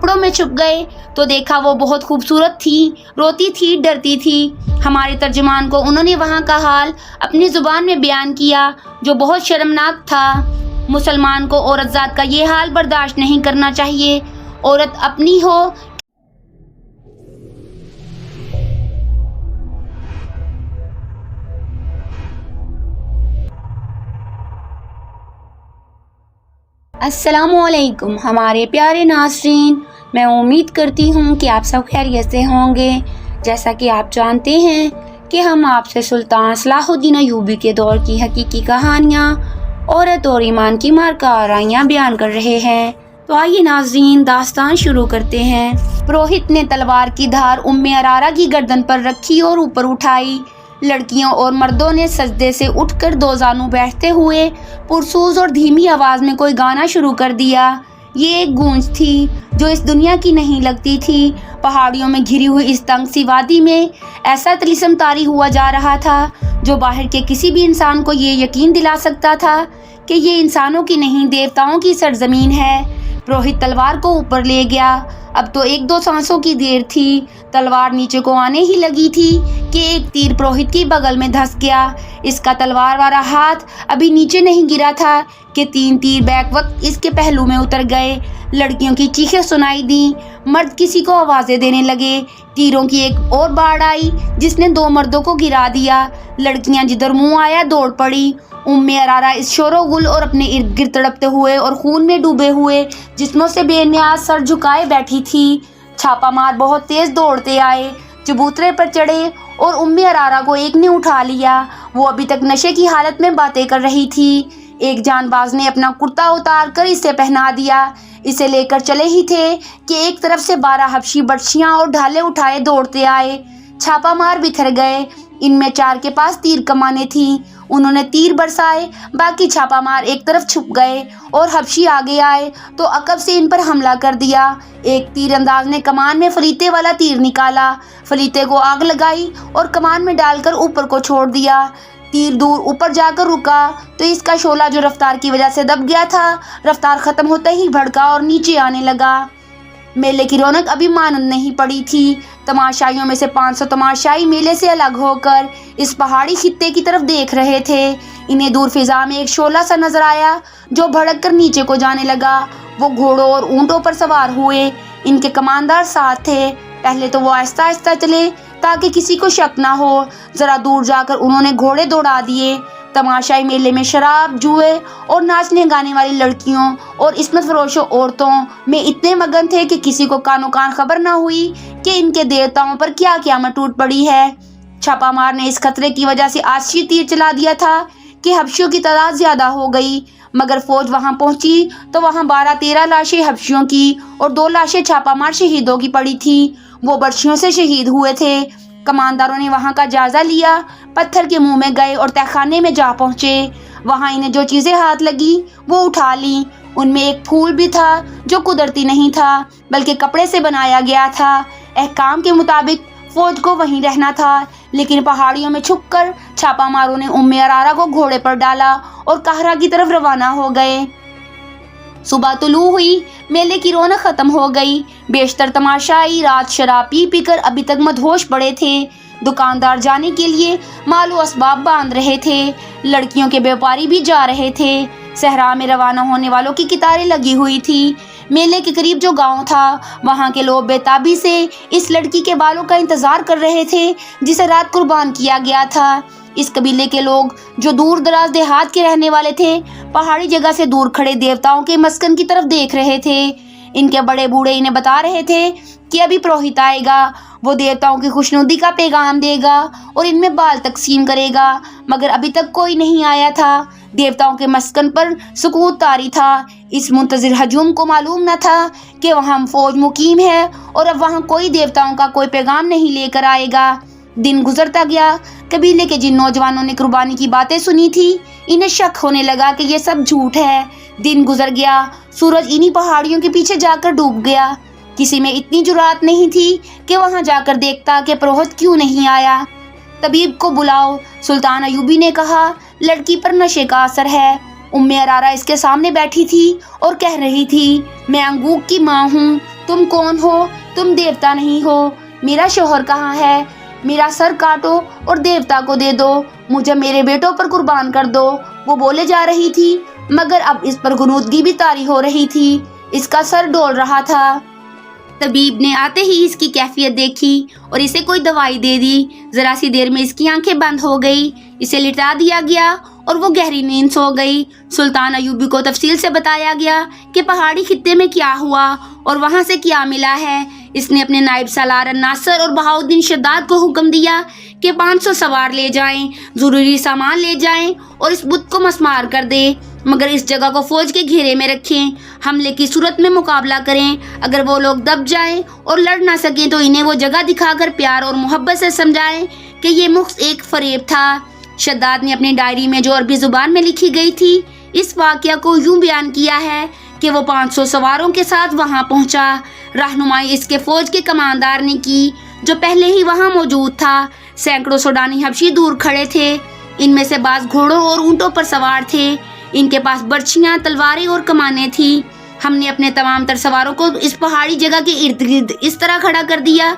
कपड़ों में छुप गए तो देखा वो बहुत खूबसूरत थी, रोती थी, डरती थी। हमारे तर्जुमान को उन्होंने वहाँ का हाल अपनी ज़ुबान में बयान किया जो बहुत शर्मनाक था। मुसलमान को औरत ज़ात का ये हाल बर्दाश्त नहीं करना चाहिए। औरत अपनी हो अस्सलामुअलैकुम हमारे प्यारे नाज़रीन, मैं उम्मीद करती हूँ कि आप सब खैरियत से होंगे। जैसा कि आप जानते हैं कि हम आपसे सुल्तान सलाहुद्दीन अय्यूबी के दौर की हकीकी कहानियाँ, औरत और ईमान की मार्का आराइयाँ बयान कर रहे हैं। तो आइए नाज़रीन, दास्तान शुरू करते हैं। पुरोहित ने तलवार की धार उम्मे अरारा की गर्दन पर रखी और ऊपर उठाई। लड़कियों और मर्दों ने सजदे से उठकर दो जानू बैठते हुए पुरसूज और धीमी आवाज़ में कोई गाना शुरू कर दिया। ये एक गूंज थी जो इस दुनिया की नहीं लगती थी। पहाड़ियों में घिरी हुई इस तंग सी वादी में ऐसा तिलिस्म तारी हुआ जा रहा था जो बाहर के किसी भी इंसान को ये यकीन दिला सकता था कि ये इंसानों की नहीं, देवताओं की सरजमीन है। पुरोहित तलवार को ऊपर ले गया। अब तो एक दो सांसों की देर थी। तलवार नीचे को आने ही लगी थी कि एक तीर पुरोहित की बगल में धंस गया। इसका तलवार वाला हाथ अभी नीचे नहीं गिरा था कि 3 तीर बैक वक्त इसके पहलू में उतर गए। लड़कियों की चीखें सुनाई दी, मर्द किसी को आवाज़ें देने लगे। तीरों की एक और बाढ़ आई जिसने 2 मर्दों को गिरा दिया। लड़कियां जिधर मुंह आया दौड़ पड़ी। उम्मे अरारा इस शोरो गुल और अपने इर्द गिर्द तड़पते हुए और खून में डूबे हुए जिस्मों से बेनियाज सर झुकाए बैठी थी। छापामार बहुत तेज दौड़ते आए, चबूतरे पर चढ़े और उम्मे अरारा को एक ने उठा लिया। वो अभी तक नशे की हालत में बातें कर रही थी। एक जानबाज ने अपना कुर्ता उतार कर इसे पहना दिया। इसे लेकर चले ही थे कि एक तरफ से 12 हबशी बर्छियां और ढाले उठाए दौड़ते आए। छापामार बिखर गए। इनमें 4 के पास तीर कमाने थी। उन्होंने तीर बरसाए, बाकी छापामार एक तरफ छुप गए और हबशी आगे आए तो अकब से इन पर हमला कर दिया। एक तीरंदाज ने कमान में फलीते वाला तीर निकाला, फलीते को आग लगाई और कमान में डालकर ऊपर को छोड़ दिया। तीर दूर ऊपर जाकर रुका तो इसका शोला जो रफ्तार की वजह से दब गया था, रफ्तार खत्म होते ही भड़का और नीचे आने लगा। मेले की रौनक अभी मानंद नहीं पड़ी थी। तमाशाइयों में से 500 तमाशाई मेले से अलग होकर इस पहाड़ी खित्ते की तरफ देख रहे थे। इन्हें दूर फिजा में एक शोला सा नजर आया जो भड़क कर नीचे को जाने लगा। वो घोड़ों और ऊंटों पर सवार हुए। इनके कमानदार साथ थे। पहले तो वो आहिस्ता आहिस्ता चले ताकि किसी को शक ना हो। जरा दूर जाकर उन्होंने घोड़े दौड़ा दिए। तमाशाई मेले में शराब, जुए और नाचने गाने वाली लड़कियों और इस्मत फरोशों औरतों में इतने मगन थे कि किसी को कानो कान खबर ना हुई कि इनके देवताओं पर क्या क़यामत टूट पड़ी है। छापामार ने इस खतरे की वजह से आशी तीर चला दिया था कि हबशियों की तादाद ज्यादा हो गई, मगर फौज वहां पहुंची तो वहां 12-13 लाशें हबशियों की और 2 लाशें छापामार शहीदों की पड़ी थी। वो बर्छियों से शहीद हुए थे। कमानदारों ने वहां का जायजा लिया, पत्थर के मुंह में गए और तहखाने में जा पहुंचे। वहां इन्हें जो चीजें हाथ लगी वो उठा ली। उनमें एक फूल भी था जो कुदरती नहीं था बल्कि कपड़े से बनाया गया था। अहकाम के मुताबिक फौज को वहीं रहना था, लेकिन पहाड़ियों में छुपकर छापामारों ने उम्मे अरारा को घोड़े पर डाला और काहरा की तरफ रवाना हो गए। सुबह तुलू हुई, मेले की रौनक खत्म हो गई। बेशतर तमाशाई रात शराब पी पीकर अभी तक मदहोश पड़े थे। दुकानदार जाने के लिए मालो असबाब बांध रहे थे। लड़कियों के व्यापारी भी जा रहे थे। सहरा में रवाना होने वालों की कतारें लगी हुई थी। मेले के करीब जो गांव था, वहां के लोग बेताबी से इस लड़की के बालों का इंतजार कर रहे थे जिसे रात कुर्बान किया गया था। इस कबीले के लोग जो दूर दराज देहात के रहने वाले थे, पहाड़ी जगह से दूर खड़े देवताओं के मस्कन की तरफ देख रहे थे। इनके बड़े बूढ़े इन्हें बता रहे थे कि अभी पुरोहित आएगा, वो देवताओं की खुशनुदी का पैगाम देगा और इनमें बाल तकसीम करेगा, मगर अभी तक कोई नहीं आया था। देवताओं के मस्कन पर सुकूत तारी था। इस मुंतजिर हजूम को मालूम न था कि वहाँ फौज मुकीम है और अब वहाँ कोई देवताओं का कोई पैगाम नहीं लेकर आएगा। दिन गुजरता गया। कबीले के जिन नौजवानों ने कुर्बानी की बातें सुनी थी, इन्हें शक होने लगा कि ये सब झूठ है। दिन गुजर गया। सूरज इन्हीं पहाड़ियों के पीछे जाकर डूब गया। किसी में इतनी जुरात नहीं थी कि वहां जाकर देखता कि पुरोहित क्यों नहीं आया। तबीब को बुलाओ, सुल्तान अयूबी ने कहा। लड़की पर नशे का असर है। उम्मे अरारा इसके सामने बैठी थी और कह रही थी, मैं अंगूक की माँ हूँ, تم کون ہو؟ تم دیوتا نہیں ہو۔ میرا شوہر کہاں ہے؟ میرا سر کاٹو اور دیوتا کو دے دو، مجھے میرے بیٹوں پر قربان کر دو۔ وہ بولے جا رہی تھی، مگر اب اس پر غنودگی بھی طاری ہو رہی تھی، اس کا سر ڈول رہا تھا۔ طبیب نے آتے ہی اس کی کیفیت دیکھی اور اسے کوئی دوائی دے دی۔ ذرا سی دیر میں اس کی آنکھیں بند ہو گئی، اسے لٹا دیا گیا اور وہ گہری نیند سو گئی۔ سلطان ایوبی کو تفصیل سے بتایا گیا کہ پہاڑی خطے میں کیا ہوا اور وہاں سے کیا ملا ہے۔ اس نے اپنے نائب سالار الناصر اور بہاؤالدین شداد کو حکم دیا کہ 500 سوار لے جائیں، ضروری سامان لے جائیں اور اس بت کو مسمار کر دیں، مگر اس جگہ کو فوج کے گھیرے میں رکھیں، حملے کی صورت میں مقابلہ کریں۔ اگر وہ لوگ دب جائیں اور لڑ نہ سکیں تو انہیں وہ جگہ دکھا کر پیار اور محبت سے سمجھائیں کہ یہ محض ایک فریب تھا۔ شداد نے اپنی ڈائری میں جو عربی زبان میں لکھی گئی تھی اس واقعہ کو یوں بیان کیا ہے کہ وہ 500 سواروں کے ساتھ وہاں پہنچا۔ رہنمائی اس کے فوج کے کماندار نے کی جو پہلے ہی وہاں موجود تھا۔ سینکڑوں سوڈانی حبشی دور کھڑے تھے، ان میں سے بعض گھوڑوں اور اونٹوں پر سوار تھے، ان کے پاس برچھیاں، تلواریں اور کمانیں تھیں۔ ہم نے اپنے تمام تر سواروں کو اس پہاڑی جگہ کے ارد گرد اس طرح کھڑا کر دیا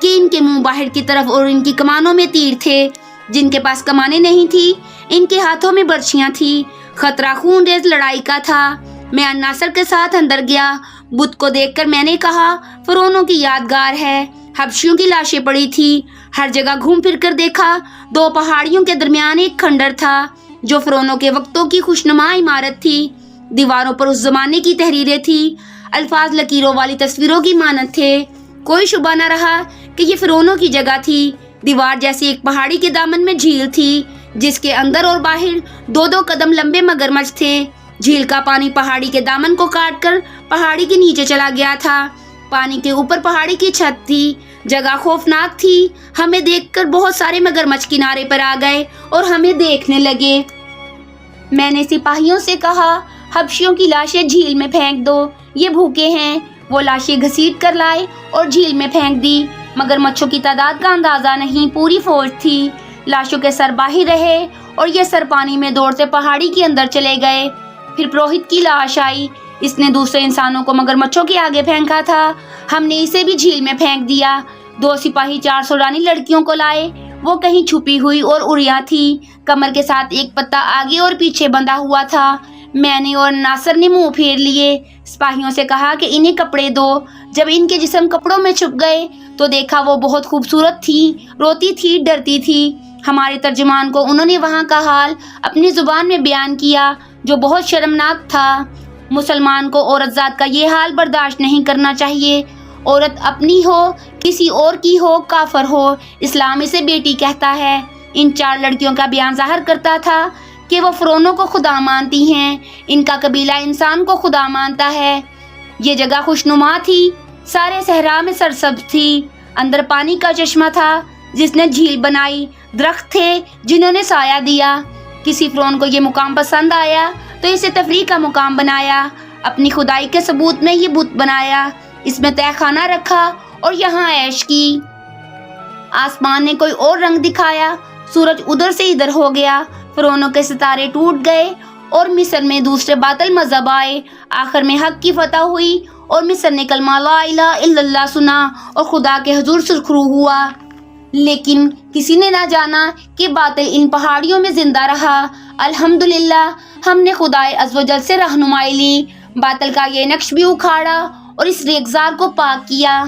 کہ ان کے منہ باہر کی طرف اور ان کی کمانوں میں تیر تھے، جن کے پاس کمانیں نہیں تھی ان کے ہاتھوں میں برچھیاں تھیں۔ خطرہ خون ریز لڑائی کا تھا۔ میں الناصر کے ساتھ اندر گیا۔ بت کو دیکھ کر میں نے کہا فرعونوں کی یادگار ہے۔ حبشیوں کی لاشیں پڑی تھی، ہر جگہ گھوم پھر کر دیکھا، 2 پہاڑیوں کے درمیان ایک کھنڈر تھا جو فرعونوں کے وقتوں کی خوشنما عمارت تھی۔ دیواروں پر اس زمانے کی تحریریں تھی، الفاظ لکیروں والی تصویروں کی مانند تھے۔ کوئی شبہ نہ رہا کہ یہ فرعونوں کی جگہ تھی۔ دیوار جیسی ایک پہاڑی کے دامن میں جھیل تھی جس کے اندر اور باہر 2 قدم لمبے مگرمچھ تھے۔ جھیل کا پانی پہاڑی کے دامن کو کاٹ کر پہاڑی کے نیچے چلا گیا تھا۔ پانی کے اوپر پہاڑی کی چھت تھی۔ جگہ خوفناک تھی۔ ہمیں دیکھ کر بہت سارے مگرمچھ کنارے پر آ گئے اور ہمیں دیکھنے لگے۔ میں نے سپاہیوں سے کہا حبشیوں کی لاشیں جھیل میں پھینک دو، یہ بھوکے ہیں۔ وہ لاشیں گھسیٹ کر لائے اور جھیل میں پھینک دی۔ مگرمچھوں کی تعداد کا اندازہ نہیں، پوری فوج تھی۔ لاشوں کے سر باہر رہے اور یہ سر پانی میں دوڑتے پہاڑی کے اندر چلے گئے۔ پھر پروہت کی لاش آئی، اس نے دوسرے انسانوں کو مگرمچھوں کے آگے پھینکا تھا، ہم نے اسے بھی جھیل میں پھینک دیا۔ 2 سپاہی 4 سوڈانی لڑکیوں کو لائے، وہ کہیں چھپی ہوئی اور عریاں تھی، کمر کے ساتھ ایک پتا آگے اور پیچھے بندھا ہوا تھا۔ میں نے اور ناصر نے منہ پھیر لیے۔ سپاہیوں سے کہا کہ انہیں کپڑے دو۔ جب ان کے جسم کپڑوں میں چھپ گئے تو دیکھا وہ بہت خوبصورت تھی، روتی تھی، ڈرتی تھی۔ ہمارے ترجمان کو انہوں نے وہاں کا حال اپنی زبان میں بیان کیا جو بہت شرمناک تھا۔ مسلمان کو عورت ذات کا یہ حال برداشت نہیں کرنا چاہیے۔ عورت اپنی ہو، کسی اور کی ہو، کافر ہو، اسلام اسے بیٹی کہتا ہے۔ ان 4 لڑکیوں کا بیان ظاہر کرتا تھا کہ وہ فرعونوں کو خدا مانتی ہیں، ان کا قبیلہ انسان کو خدا مانتا ہے۔ یہ جگہ خوشنما تھی، سارے صحرا میں سرسبز تھی، اندر پانی کا چشمہ تھا جس نے جھیل بنائی، درخت تھے جنہوں نے سایہ دیا۔ کسی فرعون کو یہ مقام پسند آیا تو اسے تفریح کا مقام بنایا، اپنی خدائی کے ثبوت میں یہ بت بنایا، اس میں تہ خانہ رکھا اور یہاں عیش کی۔ آسمان نے کوئی اور رنگ دکھایا، سورج ادھر سے ادھر ہو گیا، فرعونوں کے ستارے ٹوٹ گئے اور مصر میں دوسرے باطل مذہب آئے۔ آخر میں حق کی فتح ہوئی اور مصر نے کلمہ لا الہ الا اللہ سنا اور خدا کے حضور سرخرو ہوا۔ لیکن کسی نے نہ جانا کہ باطل ان پہاڑیوں میں زندہ رہا۔ الحمدللہ ہم نے خدائے عزوجل سے رہنمائی لی، باطل کا یہ نقش بھی اکھاڑا اور اس ریگزار کو پاک کیا۔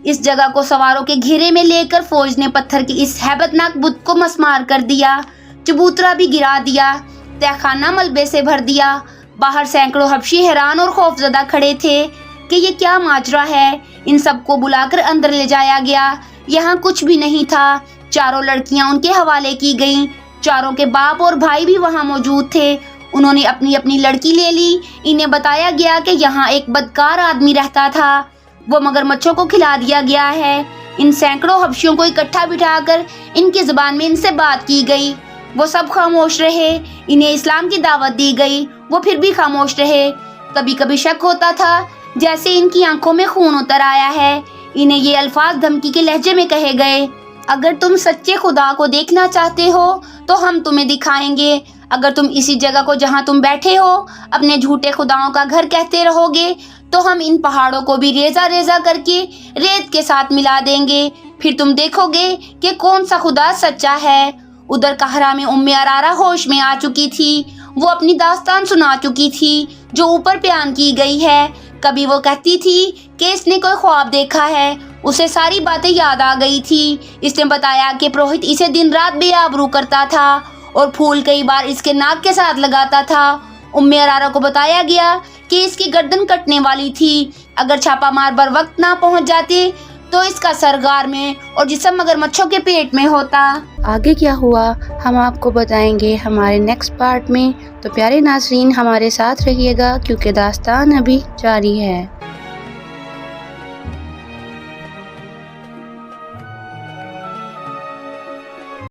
اس جگہ کو سواروں کے گھیرے میں لے کر فوج نے پتھر کی اس ہیبت ناک بت کو مسمار کر دیا، چبوترا بھی گرا دیا، تہ خانہ ملبے سے بھر دیا۔ باہر سینکڑوں حبشی حیران اور خوفزدہ کھڑے تھے کہ یہ کیا ماجرا ہے۔ ان سب کو بلا کر اندر لے جایا گیا، یہاں کچھ بھی نہیں تھا۔ 4 لڑکیاں ان کے حوالے کی گئیں، 4 کے باپ اور بھائی بھی وہاں موجود تھے، انہوں نے اپنی اپنی لڑکی لے لی۔ انہیں بتایا گیا کہ یہاں ایک بدکار آدمی رہتا تھا، وہ مگرمچھوں کو کھلا دیا گیا ہے۔ ان سینکڑوں حبشیوں کو اکٹھا بٹھا کر ان کی زبان میں ان سے بات کی گئی، وہ سب خاموش رہے۔ انہیں اسلام کی دعوت دی گئی، وہ پھر بھی خاموش رہے۔ کبھی کبھی شک ہوتا تھا جیسے ان کی آنکھوں میں خون اتر آیا ہے۔ انہیں یہ الفاظ دھمکی کے لہجے میں کہے گئے، اگر تم سچے خدا کو دیکھنا چاہتے ہو تو ہم تمہیں دکھائیں گے، اگر تم اسی جگہ کو جہاں تم بیٹھے ہو اپنے جھوٹے خداؤں کا گھر کہتے رہو گے तो हम इन पहाड़ों को भी रेजा रेजा करके रेत के साथ मिला देंगे, फिर तुम देखोगे कि कौन सा खुदा सच्चा है। उधर कहरा में उम्मे अरारा होश में आ चुकी थी। वो अपनी दास्तान सुना चुकी थी जो ऊपर बयान की गई है। कभी वो कहती थी कि इसने कोई ख्वाब देखा है, उसे सारी बातें याद आ गई थी। इसने बताया कि पुरोहित इसे दिन रात बेआबरू करता था और फूल कई बार इसके नाक के साथ लगाता था। उम्मे अरारा को बताया गया कि इसकी गर्दन कटने वाली थी। अगर छापामार बर वक्त ना पहुंच जाते तो इसका सर गार में और जिस्म मगरमच्छों के पेट में होता। आगे क्या हुआ हम आपको बताएंगे हमारे नेक्स्ट पार्ट में। तो प्यारे नाज़रीन हमारे साथ रहिएगा क्योंकि दास्तान अभी जारी है।